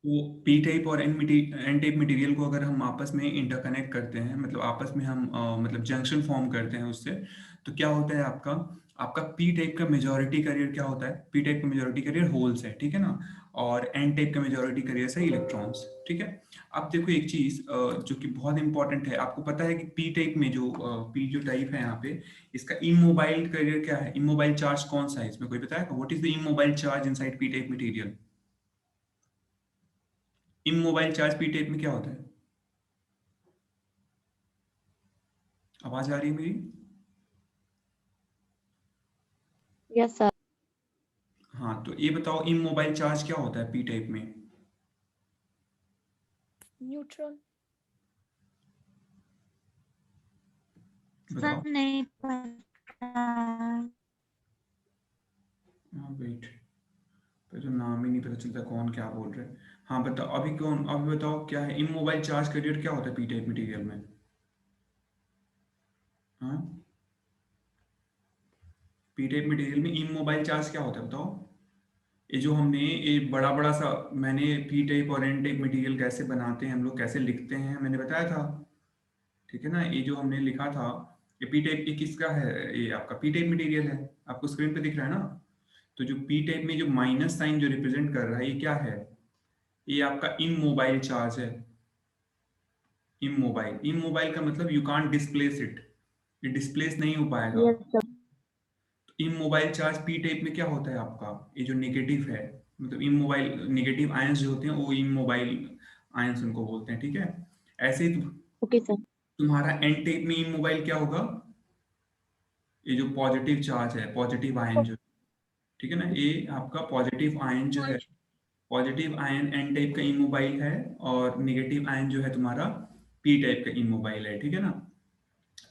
वो P type और N type material को अगर हम आपस में इंटरकनेक्ट करते हैं, मतलब आपस में हम मतलब जंक्शन फॉर्म करते हैं उससे, तो क्या होता है आपका, आपका पी टाइप का मेजॉरिटी करियर क्या होता है, पी टाइप का मेजॉरिटी करियर होल्स है, ठीक है ना। और एन टाइप का मेजॉरिटी करियर है इलेक्ट्रॉन्स, ठीक है। अब देखो एक चीज जो कि बहुत इंपॉर्टेंट है, आपको पता है कि पी टाइप में जो पी जो टाइप है यहाँ पे, इसका इमोबाइल करियर क्या है, इमोबाइल चार्ज कौन सा है इसमें, कोई बताएगा what is the immobile charge inside P type material. Immobile charge P type में क्या होता है, आवाज आ रही है मेरी। Yes sir. हाँ तो ये बताओ इमोबाइल चार्ज क्या होता है पी टाइप में, न्यूट्रल। बताओ। सर नहीं पता। हाँ वेट, तो नाम ही नहीं पता चलता कौन क्या बोल रहे हैं। हाँ बताओ अभी, कौन अभी बताओ क्या है इमोबाइल चार्ज करियर क्या होता है पी टाइप मटेरियल में। हाँ, पी टाइप मटेरियल में इमोबाइल चार्ज क्या होता है बताओ। ये जो हमने ये बड़ा बड़ा सा, मैंने पी टाइप और एन टाइप मटेरियल कैसे बनाते हैं हम लोग, कैसे लिखते हैं, मैंने बताया था, ठीक है ना। ये जो हमने लिखा था, ये पी टाइप, ये किसका है, ये आपका पी टाइप मटेरियल है, आपको स्क्रीन पे दिख रहा है ना। तो जो पी टाइप में जो माइनस साइन जो रिप्रेजेंट कर रहा है, ये क्या है, ये आपका इमोबाइल चार्ज है। इमोबाइल, इमोबाइल का मतलब यू कांट डिस्प्लेस इट, ये डिस्प्लेस नहीं हो पाएगा। Yes sir. तो इमोबाइल चार्ज पी टाइप में क्या होता है आपका, ये जो नेगेटिव है, मतलब इमोबाइल नेगेटिव आयंस जो होते हैं वो इमोबाइल आयंस उनको बोलते हैं, ठीक है। ऐसे ही ओके सर। तुम्हारा एन टाइप में इमोबाइल क्या होगा, ये जो पॉजिटिव चार्ज है, पॉजिटिव आयन जो, ठीक है ना, ये आपका पॉजिटिव आयन जो है, पॉजिटिव आयन एन टाइप का इमोबाइल है, और नेगेटिव आयन जो है तुम्हारा पी टाइप का इमोबाइल है, ठीक है ना।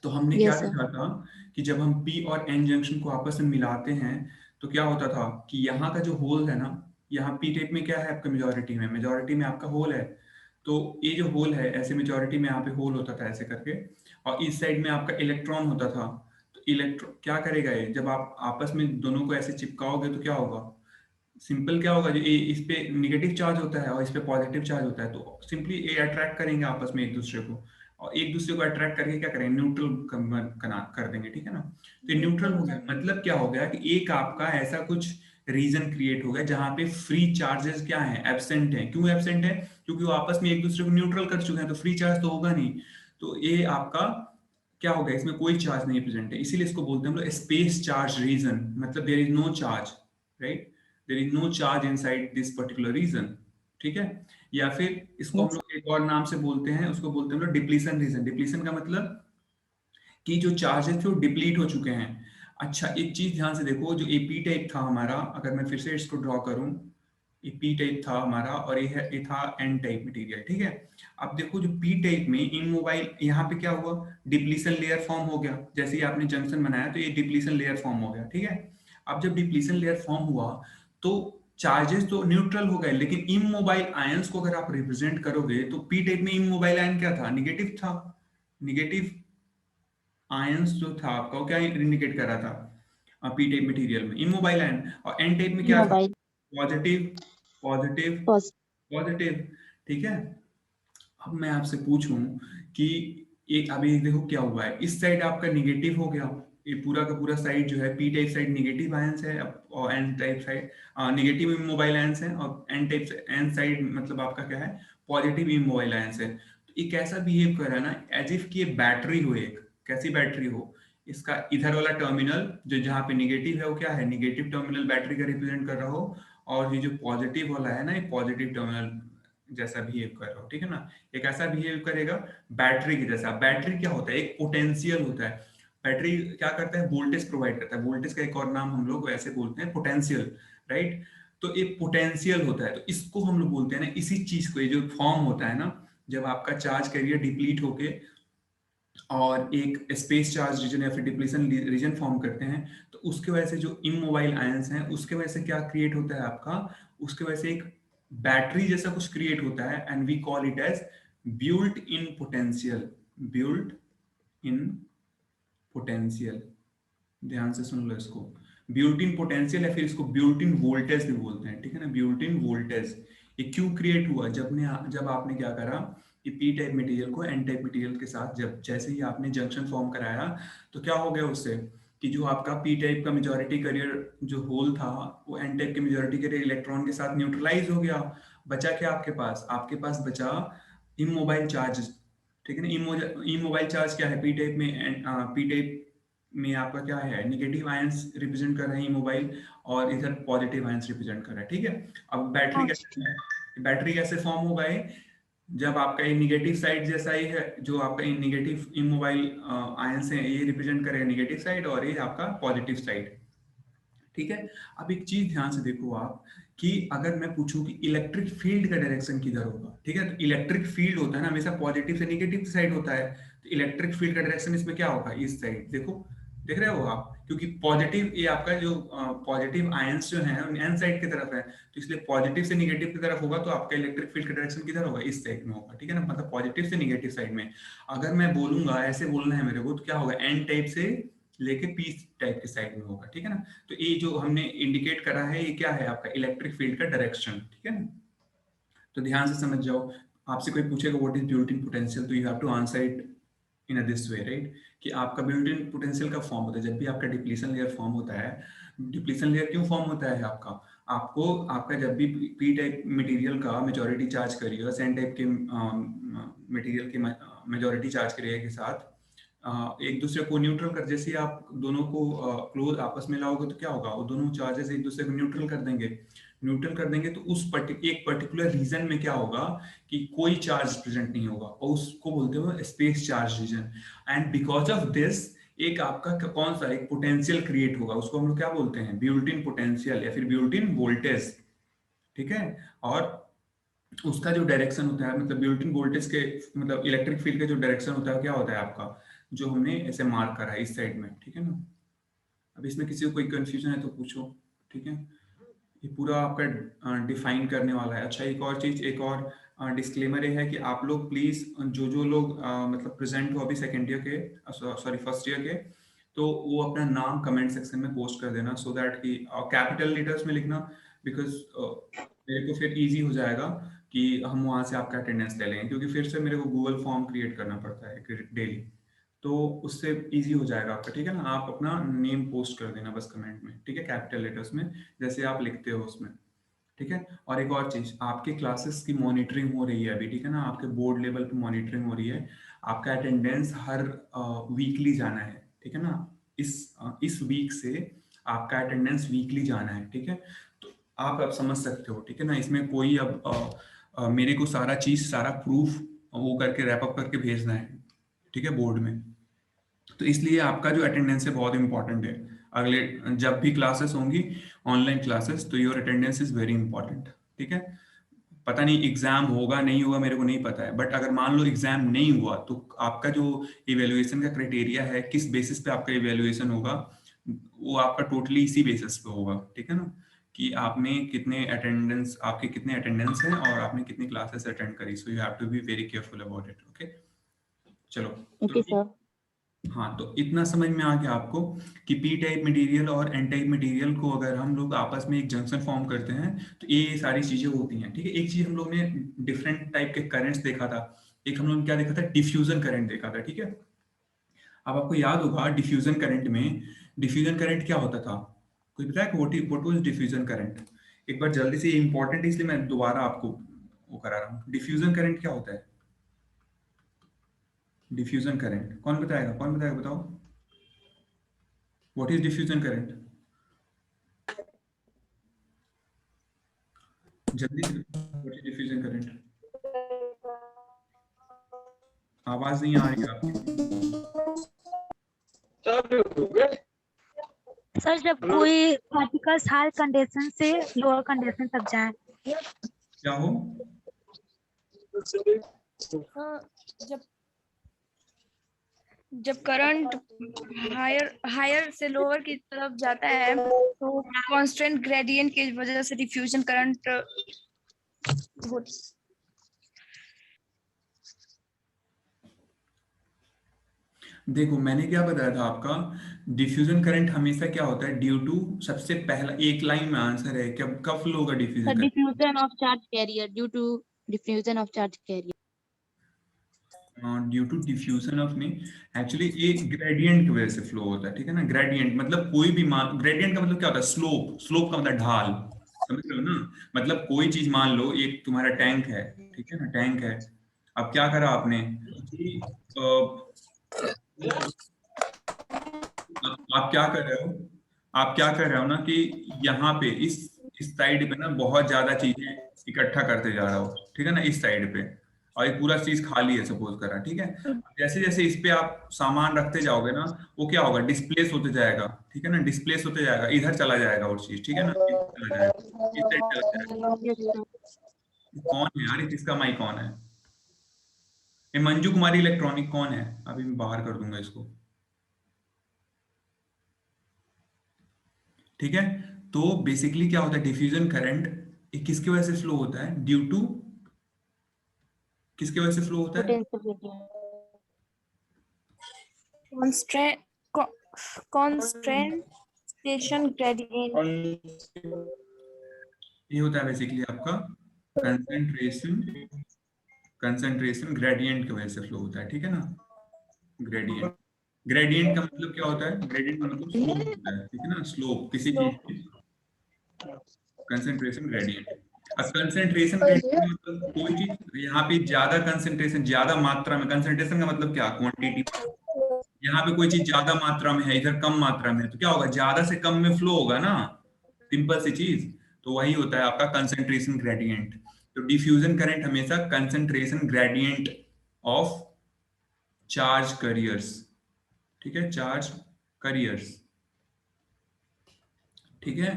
तो हमने क्या यस सर। देखा था कि जब हम पी और एन जंक्शन को आपस में मिलाते हैं, तो क्या होता था कि यहाँ का जो होल है ना, यहाँ पी टाइप में क्या है आपका, मेजोरिटी में आपका होल है। तो ये जो होल है ऐसे मेजोरिटी में यहाँ पे होल होता था ऐसे करके, और इस साइड में आपका इलेक्ट्रॉन होता था। तो इलेक्ट्रॉन क्या करेगा, ये जब आप आपस में दोनों को ऐसे चिपकाओगे तो क्या होगा, सिंपल क्या होगा, जो ये इस पे निगेटिव चार्ज होता है और इस पे पॉजिटिव चार्ज होता है, तो सिंपली ये अट्रैक्ट करेंगे आपस में एक दूसरे को, और एक दूसरे को अट्रैक्ट करके क्या करेंगे, न्यूट्रल कर देंगे, ठीक है ना। तो न्यूट्रल न्यूट्रल हो हो गया, जाएंगे। मतलब क्या हो गया कि एक आपका ऐसा कुछ रीजन क्रिएट हो गया जहां पे फ्री चार्जेस क्या है, एब्सेंट है। क्यों एब्सेंट है, क्योंकि वो आपस में एक दूसरे को न्यूट्रल कर चुके हैं, तो फ्री चार्ज तो होगा नहीं। तो ये आपका क्या हो गया, इसमें कोई चार्ज नहीं प्रेजेंट है, इसीलिए इसको बोलते हैं हम लोग स्पेस चार्ज रीजन, मतलब there is no charge, right, there is no charge inside this particular region, ठीक है। या फिर इसको हम यस। लोग एक और नाम से बोलते हैं, उसको बोलते हैं हम लोग डिप्लीशन रीजन। डिप्लीशन का मतलब कि जो चार्जेस थे वो डिप्लीट हो चुके हैं। अच्छा एक चीज ध्यान से देखो, जो एपी टाइप था हमारा, अगर मैं फिर से इसको ड्रॉ करूं, ये पी टाइप था हमारा, और ये था एन टाइप मटेरियल, ठीक है। अब देखो जो पी टाइप में इमोबाइल, यहाँ पे क्या हुआ, डिप्लीशन लेयर फॉर्म हो गया, जैसे ही आपने जंक्शन बनाया तो ये डिप्लीशन लेयर फॉर्म हो गया, ठीक है। अब जब डिप्लीशन लेयर फॉर्म हुआ, तो चार्जेस तो न्यूट्रल हो गए, लेकिन इमोबाइल आयंस को अगर आप रिप्रेजेंट करोगे, तो पी टाइप में इमोबाइल आयन क्या था, निगेटिव था। निगेटिव आयंस जो था आपका वो क्या इंडिकेट कर रहा था पी टाइप मटेरियल में, इमोबाइल आयन। और एन टाइप में क्या था, mobile. Positive, positive, first. Positive, ठीक है। अब मैं आपसे पूछूं कि एक, अभी देखो क्या हुआ है, इस साइड आपका निगेटिव हो गया, ये पूरा का पूरा साइड जो है P type side negative ions है, और N type side negative immobile ions है, और एन टाइप एन साइड मतलब आपका क्या है, पॉजिटिव इमोबाइल आयंस है। तो ये कैसा बिहेव कर रहा है ना, एज इफ कि ये बैटरी हो एक, कैसी बैटरी हो, इसका इधर वाला टर्मिनल जो जहाँ पे निगेटिव है वो क्या है, निगेटिव टर्मिनल बैटरी का रिप्रेजेंट कर रहा हो, और ये जो पॉजिटिव वाला है ना, ये पॉजिटिव टर्मिनल जैसा बिहेव कर रहा हो, ठीक है ना। एक ऐसा बिहेव करेगा बैटरी की जैसा। बैटरी क्या होता है, एक पोटेंशियल होता है। बैटरी क्या करता है, वोल्टेज प्रोवाइड करता है, वोल्टेज का एक और नाम हम लोग ऐसे बोलते हैं पोटेंशियल, राइट। तो एक पोटेंशियल होता है, तो इसको हम लोग बोलते हैं ना, इसी चीज को, ये जो फॉर्म होता है ना, जब आपका चार्ज कैरियर डिप्लीट होके और एक स्पेस चार्ज रीजन या फिर डिप्लीशन रीजन फॉर्म करते हैं, तो उसके वजह से जो इमोबाइल आयंस हैं, उसके वजह से क्या क्रिएट होता है आपका, उसके वजह से एक बैटरी जैसा कुछ क्रिएट होता है, and we call it as built in potential. Built in potential, ध्यान से सुन लो इसको, ब्यूल्ट इन पोटेंशियल, या फिर इसको ब्यूल्ट इन वोल्टेज भी बोलते हैं, ठीक है ना, ब्यूल्ट इन वोल्टेज। ये क्यों क्रिएट हुआ? जब आपने क्या करा कि पी टाइप मटेरियल को एन टाइप मटेरियल के साथ जब जैसे ही आपने जंक्शन फॉर्म कराया, तो क्या हो गया उससे कि जो आपका पी टाइप का मेजॉरिटी करियर जो होल था, वो एन टाइप के मेजॉरिटी करियर इलेक्ट्रॉन के साथ न्यूट्रलाइज हो गया। बचा क्या आपके पास बचा इमोबाइल चार्ज। ठीक है ना? इमोबाइल चार्ज क्या है? पी टाइप में आपका क्या है? नेगेटिव आयंस रिप्रेजेंट कर रहे हैं इमोबाइल, और इधर पॉजिटिव आयंस रिप्रेजेंट कर रहा है। ठीक है, अब बैटरी कैसे फॉर्म होगा? जब आपका ये निगेटिव साइड जैसा ही है, जो आपका निगेटिव इमोबाइल आयंस है, ये रिप्रेजेंट करेगा निगेटिव साइड, और ये आपका पॉजिटिव साइड। ठीक है, अब एक चीज ध्यान से देखो आप, कि अगर मैं पूछूं कि इलेक्ट्रिक फील्ड का डायरेक्शन किधर होगा, ठीक है, तो इलेक्ट्रिक फील्ड होता है ना हमेशा पॉजिटिव से निगेटिव साइड होता है, तो इलेक्ट्रिक फील्ड का डायरेक्शन इसमें क्या होगा? इस साइड। देखो, देख रहे हो आप? क्योंकि पॉजिटिव, ये आपका जो पॉजिटिव आयंस जो है एन साइड की तरफ है, तो इसलिए पॉजिटिव से निगेटिव की तरफ होगा, तो आपका इलेक्ट्रिक फील्ड का डायरेक्शन किधर होगा? इस साइड में होगा। ठीक है ना, मतलब पॉजिटिव से निगेटिव साइड में। अगर मैं बोलूंगा, ऐसे बोलना है मेरे को, तो क्या होगा? एन टाइप से लेके पी टाइप के साइड में होगा। ठीक है ना, तो ये जो हमने इंडिकेट करा है, ये क्या है? आपका इलेक्ट्रिक फील्ड का डायरेक्शन। ठीक है ना, तो ध्यान से समझ जाओ। आपसे कोई पूछेगा what is built in potential, तो you have to answer it in a this way, right? कि आपका बिल्ट इन पोटेंशियल का फॉर्म होता है जब भी आपका डिप्लीशन लेयर फॉर्म होता है। डिप्लीशन लेयर क्यों फॉर्म होता है आपको आपका जब भी पी टाइप मटेरियल का मेजॉरिटी चार्ज करिएगा, एन टाइप के मटेरियल के मेजॉरिटी चार्ज करिएगा के साथ एक दूसरे को न्यूट्रल कर, जैसे आप दोनों को क्लोज आपस में लाओगे, तो क्या होगा? वो दोनों चार्जेस एक दूसरे को न्यूट्रल कर देंगे, तो एक पर्टिकुलर रीजन में क्या होगा कि कोई चार्ज प्रेजेंट नहीं होगा, और उसको बोलते हैं space charge region. And because of this एक आपका कौन सा एक पोटेंशियल क्रिएट होगा, उसको हम लोग क्या बोलते हैं? ब्यूल्ट इन पोटेंशियल या फिर ब्यूल्ट इन वोल्टेज। ठीक है, और उसका जो डायरेक्शन होता है, मतलब ब्यूल्ट इन वोल्टेज के, मतलब इलेक्ट्रिक फील्ड का जो डायरेक्शन होता है, क्या होता है आपका? जो हमने ऐसे मार्क करा है इस साइड में। ठीक है ना, अब इसमें किसी को कोई कंफ्यूजन है तो पूछो। ठीक है, ये पूरा आपका डिफाइन करने वाला है। अच्छा, एक और चीज, एक और डिस्क्लेमर ये है कि आप लोग प्लीज, जो लोग मतलब प्रेजेंट हो अभी सेकेंड ईयर के, सॉरी फर्स्ट ईयर के, तो वो अपना नाम कमेंट सेक्शन में पोस्ट कर देना, सो दैट कि कैपिटल लेटर्स में लिखना, बिकॉज मेरे को फिर इजी हो जाएगा कि हम वहां से आपका अटेंडेंस ले लेंगे, क्योंकि फिर से मेरे को गूगल फॉर्म क्रिएट करना पड़ता है डेली, तो उससे इजी हो जाएगा आपका। ठीक है ना, आप अपना नेम पोस्ट कर देना बस कमेंट में। ठीक है, कैपिटल लेटर्स में जैसे आप लिखते हो उसमें। ठीक है, और एक और चीज, आपके क्लासेस की मॉनिटरिंग हो रही है अभी। ठीक है ना, आपके बोर्ड लेवल पे मॉनिटरिंग हो रही है। आपका अटेंडेंस हर वीकली जाना है। ठीक है ना, इस वीक से आपका अटेंडेंस वीकली जाना है। ठीक है, तो आप अब समझ सकते हो। ठीक है ना, इसमें कोई अब मेरे को सारा चीज, सारा प्रूफ वो करके रैप अप करके भेजना है। ठीक है, बोर्ड में। तो इसलिए आपका जो अटेंडेंस है बहुत इंपॉर्टेंट है। अगले जब भी क्लासेस होंगी, ऑनलाइन क्लासेस, तो your attendance is very important. ठीक है, पता नहीं एग्जाम होगा नहीं होगा, मेरे को नहीं पता है, बट अगर मान लो एग्जाम नहीं हुआ, तो आपका जो इवेल्युएशन का क्राइटेरिया है, किस बेसिस पे आपका इवेल्युएशन होगा, वो आपका टोटली इसी बेसिस पे होगा। ठीक है ना, कि आपने कितने अटेंडेंस, आपके कितने अटेंडेंस है, और आपने कितनी क्लासेस अटेंड करी। So you have to be very careful about it. Okay, चलो। तो ओके सर। हाँ, तो इतना समझ में आ गया आपको कि पी टाइप मटेरियल और एन टाइप मटेरियल को अगर हम लोग आपस में एक जंक्शन फॉर्म करते हैं, तो ये सारी चीजें होती हैं। ठीक है, एक चीज हम लोग ने डिफरेंट टाइप के करंट्स देखा था। एक हम लोग ने क्या देखा था? डिफ्यूजन करंट देखा था। ठीक है, अब आपको याद होगा डिफ्यूजन करंट में, डिफ्यूजन करंट क्या होता था? कोई पता है व्हाट वाज डिफ्यूजन करंट? एक बार जल्दी से, इंपॉर्टेंट है इसलिए मैं दोबारा आपको वो करा रहा हूँ। डिफ्यूजन करंट क्या होता है? डिफ्यूजन करंट कौन बताएगा बताओ? What is diffusion current? जल्दी से, व्हाट इज डिफ्यूजन करंट? आवाज नहीं आ रही है आपकी। सर जब हेलो, कोई पार्टिकल्स हाई कंडीशन से लोअर कंडीशन तक जाए। क्या हो? जब जब करंट हायर हायर से लोअर की तरफ जाता है, तो कांस्टेंट ग्रेडियंट की वजह से डिफ्यूजन करंट देखो मैंने क्या बताया था आपका, डिफ्यूजन करंट हमेशा क्या होता है, ड्यू टू, सबसे पहला एक लाइन में आंसर है, कब कब फ्लो होगा diffusion current, diffusion of charge carrier due to diffusion of charge carrier. Due to diffusion of, नहीं एक्चुअली ये ग्रेडियंट की वजह से फ्लो होता है, ठीक है ना। ग्रेडियंट मतलब कोई भी मान, ग्रेडियंट का मतलब क्या होता है, स्लोप, स्लोप का मतलब ढाल, समझ रहे हो ना। मतलब कोई चीज मान लो, एक तुम्हारा टैंक है, ठीक है ना, टैंक है। अब क्या करा आपने कि आप क्या कर रहे हो, आप क्या कर रहे हो ना कि यहाँ पे इस साइड पे ना बहुत ज्यादा चीजें इकट्ठा करते जा रहा हो, ठीक है ना, इस साइड पे, और एक पूरा चीज खाली है सपोज करा, ठीक है। जैसे जैसे इस पे आप सामान रखते जाओगे ना, वो क्या होगा, डिस्प्लेस होते जाएगा, ठीक है ना, डिस्प्लेस होते जाएगा, इधर चला जाएगा और चीज, ठीक है ना, इधर चला जाएगा, इस साइड चला जाएगा। Yes, sir. कौन है यार, किसका माइक कौन है, ये मंजू कुमारी इलेक्ट्रॉनिक कौन है, अभी मैं बाहर कर दूंगा इसको, ठीक है। तो बेसिकली क्या होता है, डिफ्यूजन करंट किसकी वजह से फ्लो होता है, ड्यू टू, किसकी वजह से फ्लो होता है, Potential gradient. concentration gradient. ये होता है बेसिकली आपका कंसंट्रेशन, कंसंट्रेशन ग्रेडियंट की वजह से फ्लो होता है, ठीक है ना। ग्रेडियंट, ग्रेडियंट का मतलब क्या होता है, ग्रेडियंट का मतलब स्लोप होता है, ठीक है ना, स्लोप किसी चीज की, कंसंट्रेशन ग्रेडियंट। अब कंसंट्रेशन ग्रेडियंट मतलब कोई चीज यहाँ पे ज्यादा कंसंट्रेशन, ज्यादा मात्रा में, कंसंट्रेशन का मतलब क्या, क्वांटिटी, यहाँ पे कोई चीज ज्यादा मात्रा में है, इधर कम मात्रा में है, तो क्या होगा, ज्यादा से कम में फ्लो होगा ना, सिंपल सी चीज। तो वही होता है आपका कंसंट्रेशन ग्रेडियंट। तो डिफ्यूजन करंट हमेशा concentration gradient of charge carriers, ठीक है, चार्ज कैरियर्स, ठीक है।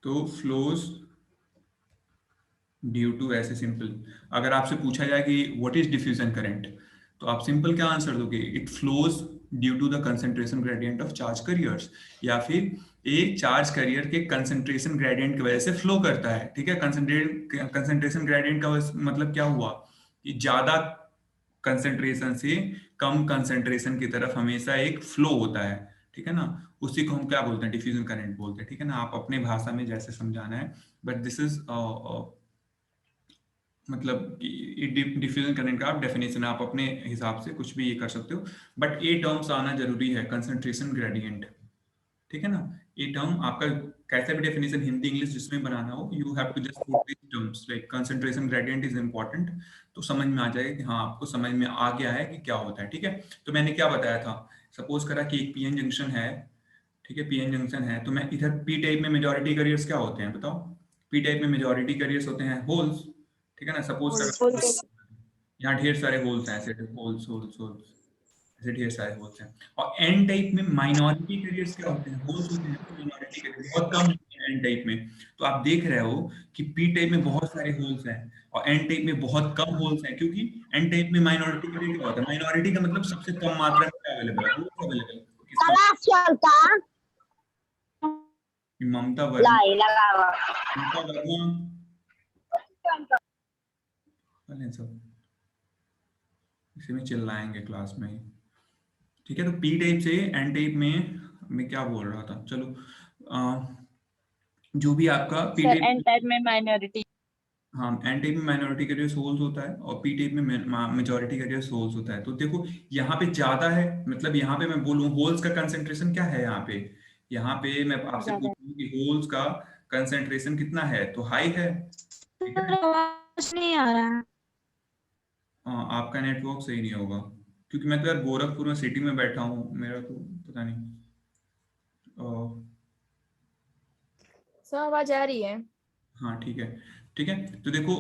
तो फ्लोज ड्यू टू, ऐसे सिंपल, अगर आपसे पूछा जाए कि व्हाट इज डिफ्यूजन करंट, तो आप सिंपल क्या आंसर दोगे, it flows due to the concentration gradient of charge carriers, या फिर एक चार्ज कैरियर के कंसंट्रेशन ग्रेडियंट की वजह से फ्लो करता है, ठीक है। कंसंट्रेशन ग्रेडियंट का मतलब क्या हुआ कि ज्यादा कंसंट्रेशन से कम कंसंट्रेशन की तरफ हमेशा एक फ्लो होता है, ठीक है ना। उसी को हम क्या बोलते हैं, डिफ्यूजन करंट बोलते हैं, ठीक है ना। आप अपने भाषा में जैसे समझाना है, बट दिस इज मतलब डिफ्यूजन करंट का आप डेफिनेशन आप अपने हिसाब से कुछ भी ये कर सकते हो, बट ये टर्म्स आना जरूरी है, कंसंट्रेशन ग्रेडियंट, ठीक है ना। ये टर्म आपका कैसे भी डेफिनेशन हिंदी इंग्लिश जिसमें बनाना हो, you have to just put this terms, like concentration gradient is important, तो समझ में आ जाएगा कि हाँ आपको समझ में आ गया है कि क्या होता है, ठीक है। तो मैंने क्या बताया था, सपोज करा कि एक पीएन जंक्शन है, ठीक है, पीएन जंक्शन है, तो मैं इधर पी टाइप में मेजॉरिटी कैरियर्स क्या होते हैं बताओ, पी टाइप में मेजॉरिटी कैरियर्स होते हैं होल्स, ठीक है ना। सपोज करा यहाँ ढेर सारे होल्स हैं, ऐसे होल्स होल्स होल्स, ऐसे ढेर सारे होल्स हैं। और एन टाइप में माइनॉरिटी कैरियर्स क्या होते हैं, होल्स होते हैं, माइनॉरिटी कैरियर बहुत कम होते हैं एन टाइप में। तो आप देख रहे हो कि पी टाइप में बहुत सारे होल्स हैं और एन टाइप में बहुत कम होल्स हैं, क्योंकि एन टाइप में माइनॉरिटी कैरियर क्या होता है, माइनॉरिटी का मतलब सबसे कम मात्रा में अवेलेबल है, होल्स अवेलेबल है। ममता वर्मा, ममता वर्मा सब इसी में चिल्लाएंगे क्लास में ही, ठीक है। तो पी टाइप से एन टाइप में मैं क्या बोल रहा था, चलो जो भी आपका P Sir, type, N type में minority. हाँ एन टाइप में माइनॉरिटी कैरियर सोल्स होता है और पी टाइप में मेजॉरिटी कैरियर सोल्स होता है। तो देखो यहाँ पे ज्यादा है, मतलब यहाँ पे मैं बोलूँ होल्स का कंसेंट्रेशन क्या है, यहाँ पे मैं आपसे ज्यादा है। पूछूं कि होल्स का कंसेंट्रेशन कितना है, तो हाई है, ठीक है। आवाज नहीं आ रहा है। हाँ आपका नेटवर्क सही नहीं होगा, क्योंकि मैं तो यार गोरखपुर में सिटी में बैठा हूँ, मेरा तो पता नहीं। सर आवाज आ रही है। हाँ ठीक है, ठीक है। तो देखो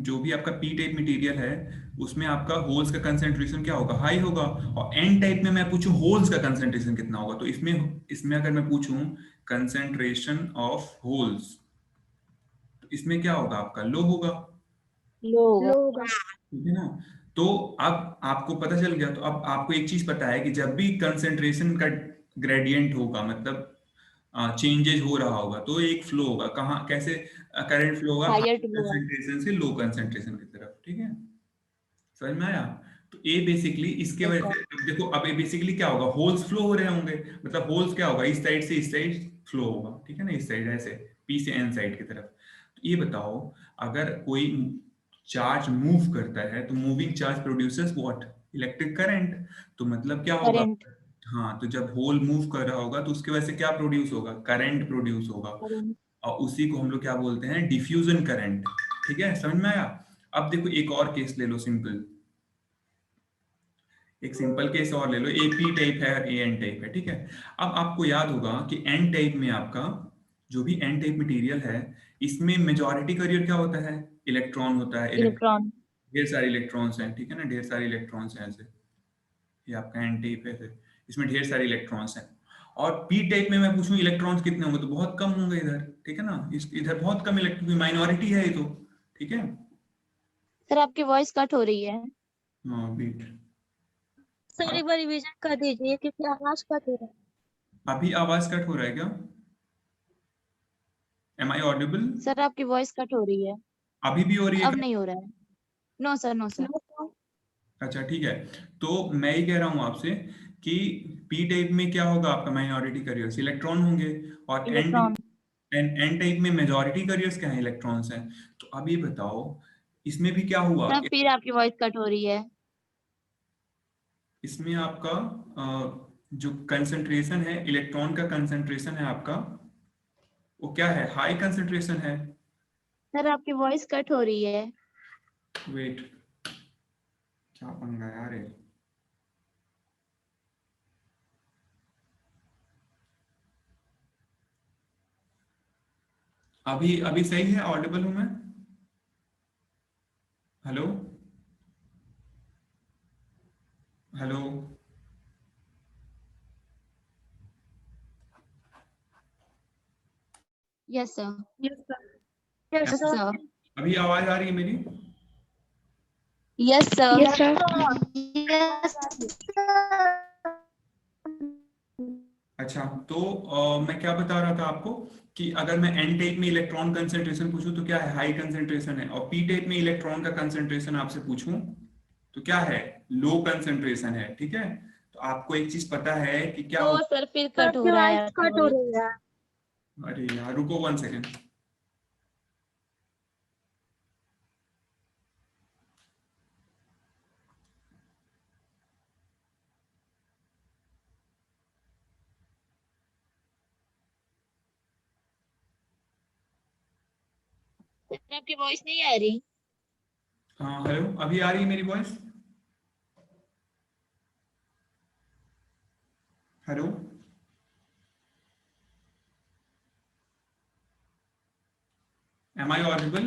जो भी आपका पी टाइप मटेरियल है उसमें आपका होल्स का कंसेंट्रेशन क्या होगा, हाई होगा। और एन टाइप में मैं पूछूं होल्स का कंसेंट्रेशन कितना होगा, तो इसमें इसमें अगर मैं पूछूं कंसेंट्रेशन ऑफ होल्स, तो इसमें क्या होगा, आपका लो होगा, Low. ठीक है ना। तो अब आपको पता चल गया, तो अब आपको एक चीज पता है कि जब भी कंसेंट्रेशन का ग्रेडियंट होगा, मतलब चेंजेस हो रहा होगा, तो एक फ्लो होगा, कहाँ कैसे करंट फ्लो होगा, high Higher to lower. Concentration से लो कंसेंट्रेशन की तरफ, ठीक है। समझ में आया। तो ए बेसिकली इसके वजह से, अब देखो अब ए बेसिकली क्या होगा, होल्स फ्लो हो रहे होंगे, मतलब होल्स क्या होगा, इस साइड से इस साइड फ्लो होगा, ठीक है ना, इस साइड ऐसे पी से एन साइड की तरफ। तो ये बताओ, अगर कोई चार्ज मूव करता है तो moving charge produces what, electric current. तो मतलब क्या होगा, करंट। हाँ, तो जब होल मूव कर रहा होगा तो उसकी वजह से क्या प्रोड्यूस होगा, करंट प्रोड्यूस होगा, और उसी को हम लोग क्या बोलते हैं, डिफ्यूजन करंट। ठीक है, समझ में आया। अब देखो एक और केस ले लो, सिंपल, एक सिंपल केस और ले लो, ए पी टाइप है और ए एन टाइप है, ठीक है। अब आपको याद होगा कि एन टाइप में आपका जो भी एन टाइप मटेरियल है, इसमें मेजॉरिटी कैरियर क्या होता है, इलेक्ट्रॉन होता है, इलेक्ट्रॉन। ढेर सारे इलेक्ट्रॉन्स हैं, ठीक है ना, ढेर सारे इलेक्ट्रॉन्स हैं ऐसे, ये आपका एन टाइप है, ऐसे इसमें ढेर सारे इलेक्ट्रॉन्स हैं। और पी टाइप में मैं पूछूं इलेक्ट्रॉन्स कितने होंगे, तो बहुत कम होंगे इधर, ठीक है ना, इधर बहुत कम इलेक्ट्रॉन, माइनॉरिटी है ये तो, ठीक है। सर आपकी वॉइस कट हो रही है। हाँ बीट, सर एक बार रिवीजन कर दीजिए क्योंकि आवाज कट हो रहा है। अभी आवाज कट हो रहा है क्या, एम आई ऑडिबल, सर आपकी वॉइस कट हो रही है। अभी भी हो रही है अब क्या? नहीं हो रहा है। No sir, no sir. अच्छा ठीक है, तो मैं ही कह रहा हूँ आपसे कि पी टाइप में क्या होगा, आपका माइनॉरिटी कैरियर्स इलेक्ट्रॉन होंगे, और एन इलेक्ट्रॉन। एन टाइप में मेजॉरिटी कैरियर्स क्या है, इलेक्ट्रॉन्स हैं। तो अब ये बताओ, इसमें भी क्या हुआ, सर फिर आपकी वॉइस कट हो रही है। इसमें आपका जो कंसंट्रेशन है, इलेक्ट्रॉन का कंसंट्रेशन है आपका, वो क्या है, हाई कंसंट्रेशन है। सर आपकी वॉइस कट हो रही है। वेट, क्या पंगा यार है। अभी अभी सही है, ऑडिबल हूं मैं, hello hello. Yes sir. Yes sir. Yes yes sir. Sir. अभी आवाज आ रही है मेरी? Yes sir. Yes sir. Yes. अच्छा, तो मैं क्या बता रहा था आपको, कि अगर मैं एन टाइप में इलेक्ट्रॉन कंसंट्रेशन पूछूं तो क्या है, हाई कंसंट्रेशन है, और पी टाइप में इलेक्ट्रॉन का कंसंट्रेशन आपसे पूछूं तो क्या है, लो कंसंट्रेशन है, ठीक है। तो आपको एक चीज पता है कि क्या तो होता सर फिर सर कट हो की रहा है वॉइस आपका कट हो वॉइस। रही है। है, अरे यार रुको 1 सेकेंड। सर आपकी वॉइस नहीं आ रही। हाँ हेलो, अभी आ रही है मेरी voice, hello. Am I Audible?